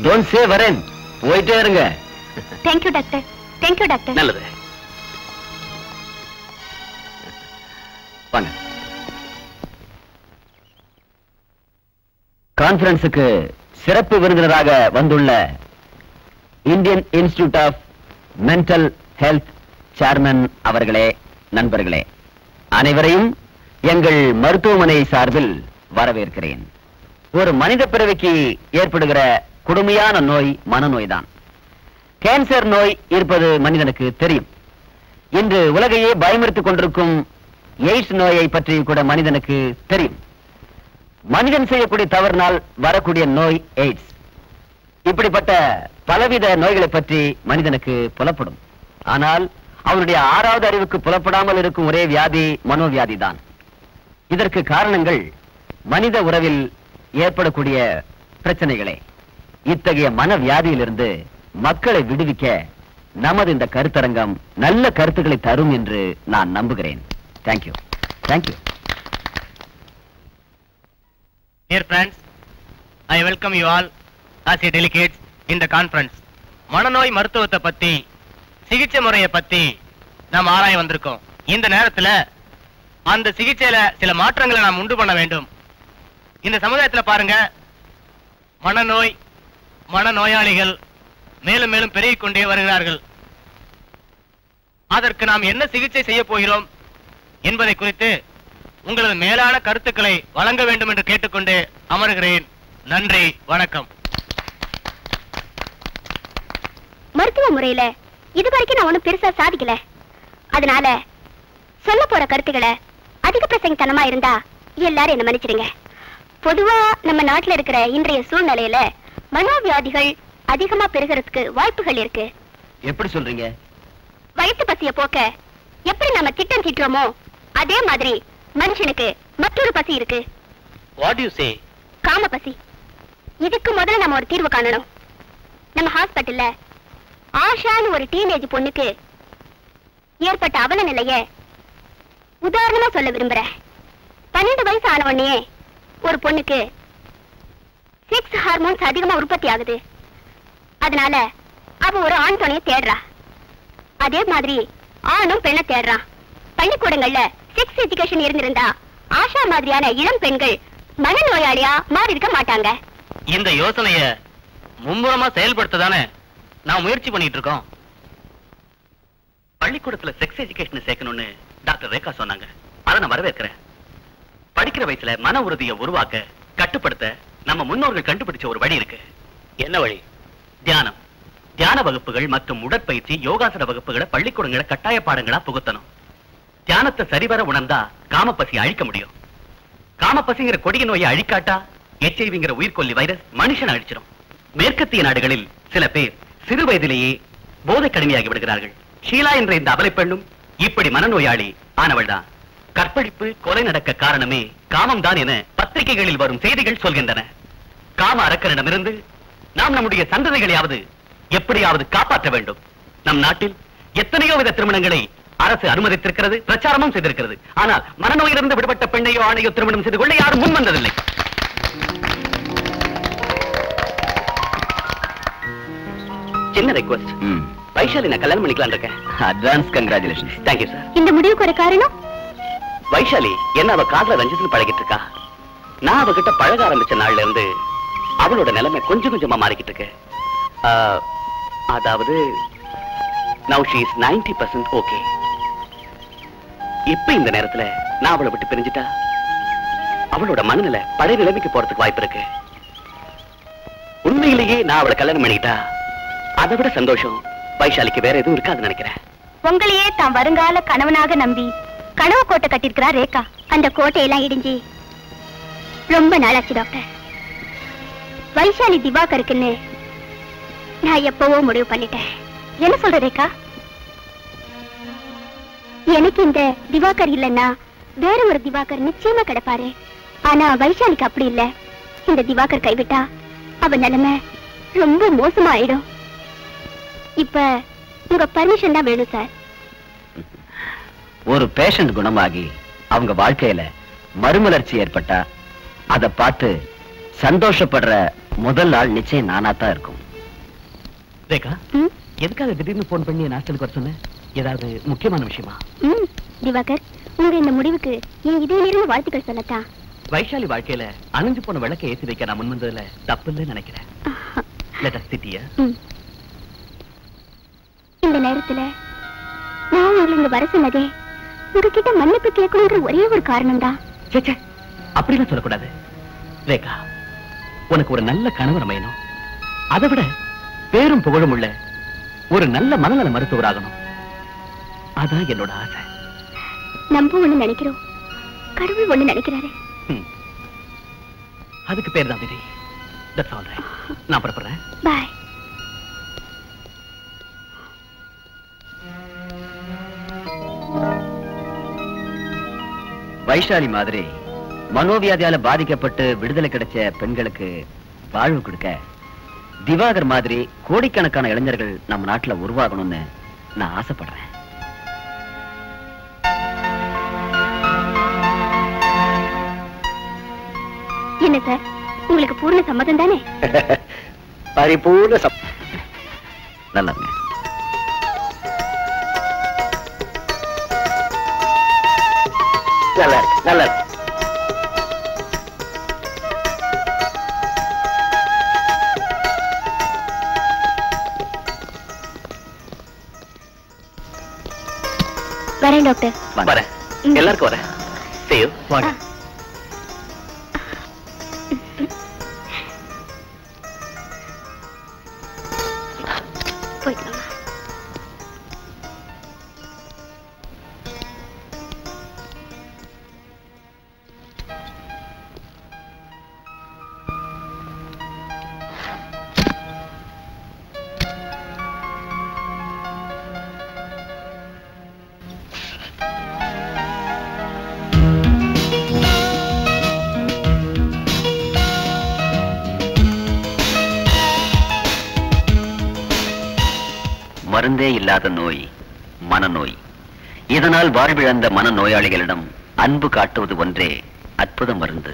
Don't say வரேன், போயிட்டே இருங்க. Thank you doctor. Thank you doctor. நல்லது. வாங்க. கான்ஃபரன்ஸுக்கு சிறப்பு விருந்தினராக வந்துள்ள Indian Institute of Mental Health chairman அவர்களே, நண்பர்களே, அனைவரையும் எங்கள் மருத்துவமனை சார்பில் வரவேற்கிறேன். ஒரு மனித பிறவிக்கு ஏற்படுகிற கொடுமையான நோய் மனநோய் தான். கேன்சர் நோய் இருப்பது மனிதனுக்கு தெரியும். இன்று உலகையே பயமுறுத்திக் கொண்டிருக்கும் எய்ட்ஸ் நோயை பற்றி கூட மனிதனுக்கு தெரியும். மனிதன் செய்யக்கூடிய தவறினால் வரக்கூடிய நோய் எய்ட்ஸ். இப்படிப்பட்ட பலவித நோய்களை பற்றி மனிதனுக்கு புலப்படும். ஆனால் அவனுடைய 6வது அறிவுக்கு புலப்படாமல் இருக்கும் ஒரே வியாதி மனோவியாதி தான். இதற்கு காரணங்கள் மனித உறவில் ஏற்படக்கூடிய பிரச்சனைகளே. இத்தகைய மனவியாதியிலிருந்து மக்களை விடுவிக்க நமது இந்த கருத்தரங்கம் நல்ல கருத்துக்களை தரும் என்று நான் நம்புகிறேன். Thank you. Thank you. Dear friends, I welcome you all as a delegates in the conference. மனநோய் மருத்துவத்தை பத்தி, சிகிச்சை முறையை பத்தி நாம் ஆராய வந்திருக்கோம். இந்த நேரத்துல அந்த சிகிச்சையில சில மாற்றங்களை நாம் உண்டு பண்ண வேண்டும். இந்த சமுதாயத்துல பாருங்க, மனநோய், மனநோயாளிகள் மேலும் மேலும் பெருகிக் கொண்டே வருகிறார்கள். அதற்கு நாம் என்ன சிகிச்சை செய்ய போகிறோம் என்பதை குறித்து உங்களது மேலான கருத்துக்களை வழங்க வேண்டும் என்று கேட்டுக்கொண்டு அமர்கிறேன். நன்றி, வணக்கம். மருத்துவ முறையில இதுவரைக்கும் நான் ஒண்ணும் பெருசா சாதிக்கல. அதனால சொல்ல போற கருத்துக்களை அதிக பிரசங்கத்தனமா இருந்தா எல்லாரும் என்ன மன்னிச்சிடுங்க. பொதுவா நம்ம நாட்டுல இருக்கிற இன்றைய சூழ்நிலையில மனோவியாதிகள் அதிகமா பெருகிறதுக்கு வாய்ப்புகள் இருக்கு. எப்படி சொல்றீங்க? வயிற்று பசிய போக்க எப்படி நம்ம திட்டம் தீட்டுறோமோ அதே மாதிரி மனுஷனுக்கு மற்றொரு பசி இருக்கு. What do you say? காம பசி. இதுக்கு முதல்ல நம்ம ஒரு தீர்வு காணணும். நம்ம ஹாஸ்பிட்டல்ல ஆஷான்னு ஒரு டீனேஜ் பொண்ணுக்கு ஏற்பட்ட அவல நிலைய உதாரணமா சொல்ல விரும்புறேன். 12 வயசு ஆன உடனே ஒரு பொண்ணுக்கு செக்ஸ் ஹார்மோன்ஸ் அதிகமா உற்பத்தி ஆகுது. அதனால அவ ஒரு ஆண் துணையை தேடுறா. அதே மாதிரி ஆணும் பெண்ணை தேடுறான். பள்ளிக்கூடங்கள்ல செக்ஸ் எஜுகேஷன் இருந்திருந்தா ஆஷா மாதிரியான இளம் பெண்கள் மனநோயாளியா மாறி இருக்க மாட்டாங்க. இந்த யோசனைய மும்முரமா செயல்படுத்ததானே நான் முயற்சி பண்ணிட்டு இருக்கோம். பள்ளிக்கூடத்துல செக்ஸ் எஜுகேஷன் சேர்க்கணும்னு டாக்டர் ரேகா சொன்னாங்க. அதை நான் வரவேற்கிறேன். படிக்கிற வயசுல மன உறுதியை உருவாக்க, கட்டுப்படுத்த நம்ம முன்னோர்கள் கண்டுபிடிச்ச ஒரு வழி இருக்கு. என்ன வழி? தியானம். தியான வகுப்புகள் மற்றும் உடற்பயிற்சி, யோகாசன வகுப்புகளை பள்ளிக்கூடங்களை கட்டாய பாடங்களா புகுத்தணும். தியானத்தை சரிவர உணர்ந்தா காமப்பசி அழிக்க முடியும். காமப்பசிங்கிற கொடிய நோயை அழிக்காட்டா HIV உயிர்கொல்லி வைரஸ் மனுஷன் அழிச்சிடும். மேற்கத்திய நாடுகளில் சில பேர் சிறு வயதிலேயே போதை கடுமையாகி விடுகிறார்கள். ஷீலா என்ற இந்த அபலை பெண்ணும் இப்படி மனநோயாளி ஆனவள் தான். கற்பழிப்பு, கொலை நடக்க காரணமே காமம் தான் என பத்திரிகைகளில் வரும் செய்திகள் சொல்கின்றன. காம அரக்கனிடமிருந்து நாம் நம்முடைய சந்ததிகளையாவது எப்படியாவது காப்பாற்ற வேண்டும். நம் நாட்டில் எத்தனையோ வித திருமணங்களை அரசு அனுமதித்திருக்கிறது, பிரச்சாரமும் செய்திருக்கிறது. ஆனால் மனநோயிலிருந்து விடுபட்ட பெண்ணையோ ஆணையோ திருமணம் செய்து கொள்ள யாரும் முன் வந்ததில்லை. சின்ன ரெக்வெஸ்ட், வைஷாலி நான் கல்யாணம் பண்ணிக்கலாம் இருக்கேன். Advance congratulations. Thank you sir. இந்த முடிவுக்கு ஒரு காரணம், வைஷாலி என்ன அவ காதல ரஞ்சித்னு பழகிட்டு இருக்கா. நான் அவகிட்ட பழக ஆரம்பிச்ச நாள்ல இருந்து அவளோட நிலைமை கொஞ்சம் கொஞ்சமா மாறிக்கிட்டு இருக்கு. அதாவது now she is 90% okay. இப்ப இந்த நேரத்துல நான் அவளை விட்டு பிரிஞ்சிட்டா அவளோட மனநிலை பழைய நிலைமைக்கு போறதுக்கு வாய்ப்பு இருக்கு. உண்மையிலேயே நான் அவளை கல்யாணம் பண்ணிட்டா அதை விட சந்தோஷம் வைஷாலிக்கு வேற எதுவும் இருக்காதுன்னு நினைக்கிறேன். உங்களையே தான் வருங்கால கணவனாக நம்பி கனவு கோட்டை கட்டிருக்கிறா ரேகா. அந்த கோட்டையெல்லாம் இடிஞ்சு ரொம்ப நாளாச்சு டாக்டர். வைஷாலி திவாகருக்குன்னு நான் எப்பவோ முடிவு பண்ணிட்டேன். என்ன சொல்ற ரேகா? எனக்கு இந்த திவாகர் இல்லன்னா வேற ஒரு திவாகர் நிச்சயமா கிடைப்பாரு. ஆனா வைஷாலிக்கு அப்படி இல்ல. இந்த திவாகர் கைவிட்டா அவ நிலைமை ரொம்ப மோசமா ஆயிடும். இப்ப உங்க பர்மிஷன் தான் வேணும் சார். ஒரு பேஷண்ட் குணமாகி அவங்க வாழ்க்கையில மறுமலர்ச்சி ஏற்பட்டா அதை பார்த்து சந்தோஷப்படுற முதல் ஆள் நிச்சயம் நானாத்தான் இருக்கும். ரேகா, எதுக்காக திடீர்னு போன் பண்ணி ஹாஸ்டலுக்கு வர சொன்னேன்? ஏதாவது முக்கியமான விஷயமா? திவாகர், உங்க இந்த முடிவுக்கு என் இதையிலிருந்து வாழ்த்துக்கள் சொல்லத்தான். வைஷாலி வாழ்க்கையில அணிஞ்சு போன விளக்கை ஏற்றி வைக்க நான் முன் வந்ததுல தப்பு இல்லைன்னு நினைக்கிறேன். Let us sit here. இந்த நேரத்துல நான் உங்களை இங்க வர சொன்னதே உங்ககிட்ட மன்னிப்பு கேட்கணுங்கிற ஒரே ஒரு காரணம் தான். சேச்சே, அப்படிலாம் சொல்லக்கூடாது ரேகா. உனக்கு ஒரு நல்ல கணவர் அமையணும். அதை விட பேரும் புகழும் உள்ள ஒரு நல்ல மனநல மருத்துவராகணும். அதான் என்னோட ஆசை. நம்ம ஒண்ணு நினைக்கிறோம், கடவுள் ஒண்ணு நினைக்கிறாரு. அதுக்கு பேர் தான் விதி. That's all right. நான் புறப்படுறேன். பாய். வைஷாலி மாதிரி மனோவியாதியால பாதிக்கப்பட்டு விடுதலை கிடைச்ச பெண்களுக்கு வாழ்வு கொடுக்க திவாகர் மாதிரி கோடிக்கணக்கான இளைஞர்கள் நம்ம நாட்டுல உருவாகணும்னு நான் ஆசைப்படுறேன். என்ன சார், உங்களுக்கு பூர்ண சம்மதம் தானே? பரிபூர்ண நல்லா இருங்க. நல்லா இருக்கு, நல்லா இருக்கு. வரேன் டாக்டர். வரேன். எல்லாருக்கும் வரேன். See you. வாங்க. போயிட்டு வாங்க. மருந்தே இல்லாத நோய் மனநோய். இதனால் வாழ்விழந்த மனநோயாளிகளிடம் அன்பு காட்டுவது ஒன்றே அற்புத மருந்து.